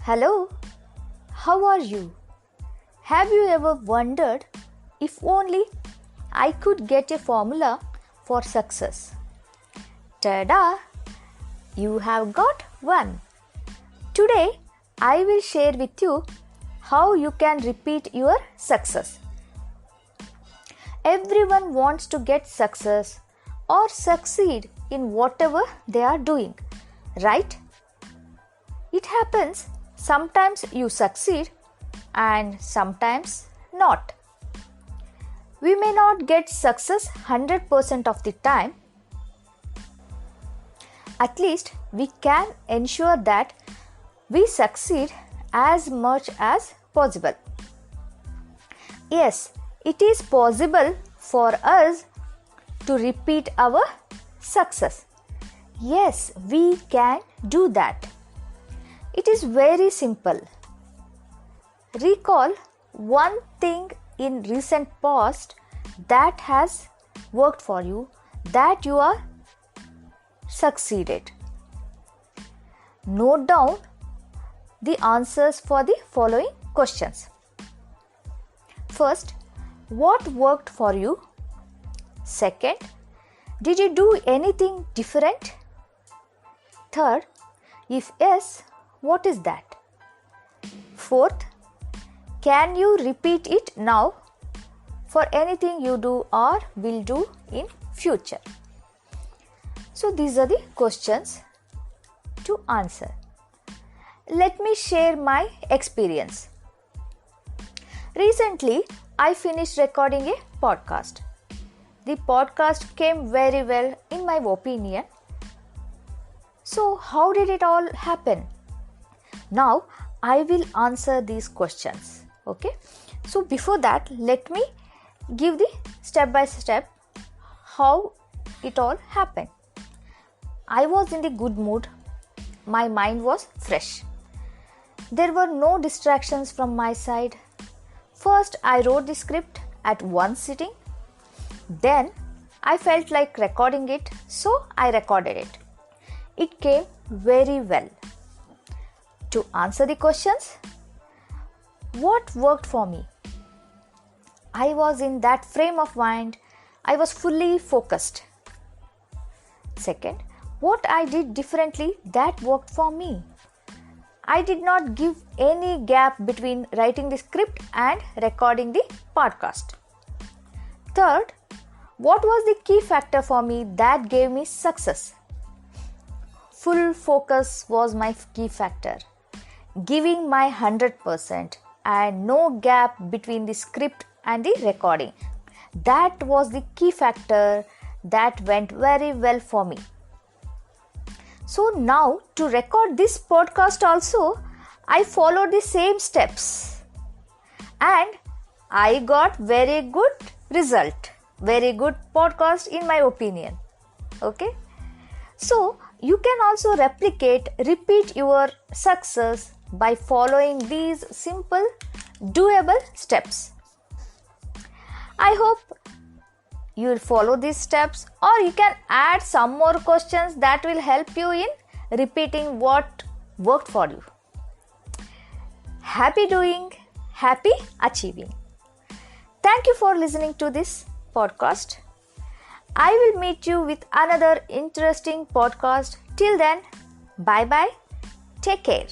Hello, how are you? Have you ever wondered if only I could get a formula for success? Tada! You have got one. Today, I will share with you how you can repeat your success. Everyone wants to get success or succeed in whatever they are doing, right? It happens. Sometimes you succeed and sometimes not. We may not get success 100% of the time. At least we can ensure that we succeed as much as possible. Yes, it is possible for us to repeat our success. Yes, we can do that. It is very simple. Recall one thing in recent past that has worked for you, that you are succeeded. Note down the answers for the following questions. First, what worked for you? Second, did you do anything different? Third, if yes, what is that? Fourth, can you repeat it now for anything you do or will do in future? So these are the questions to answer. Let me share my experience. Recently, I finished recording a podcast. The podcast came very well in my opinion. So how did it all happen? Now I will answer these questions. Okay. So before that, let me give the step by step how it all happened. I was in the good mood. My mind was fresh. There were no distractions from my side. First, I wrote the script at one sitting. Then I felt like recording it, so I recorded it. It came very well. To answer the questions, what worked for me? I was in that frame of mind. I was fully focused. Second, what I did differently that worked for me? I did not give any gap between writing the script and recording the podcast. Third, what was the key factor for me that gave me success? Full focus was my key factor. Giving my 100% and no gap between the script and the recording. That was the key factor that went very well for me. So now to record this podcast also, I followed the same steps and I got very good result. Very good podcast in my opinion. Okay. So you can also repeat your success by following these simple, doable steps. I hope you will follow these steps, or you can add some more questions that will help you in repeating what worked for you. Happy doing, happy achieving. Thank you for listening to this podcast. I will meet you with another interesting podcast. Till then, bye bye. Take care.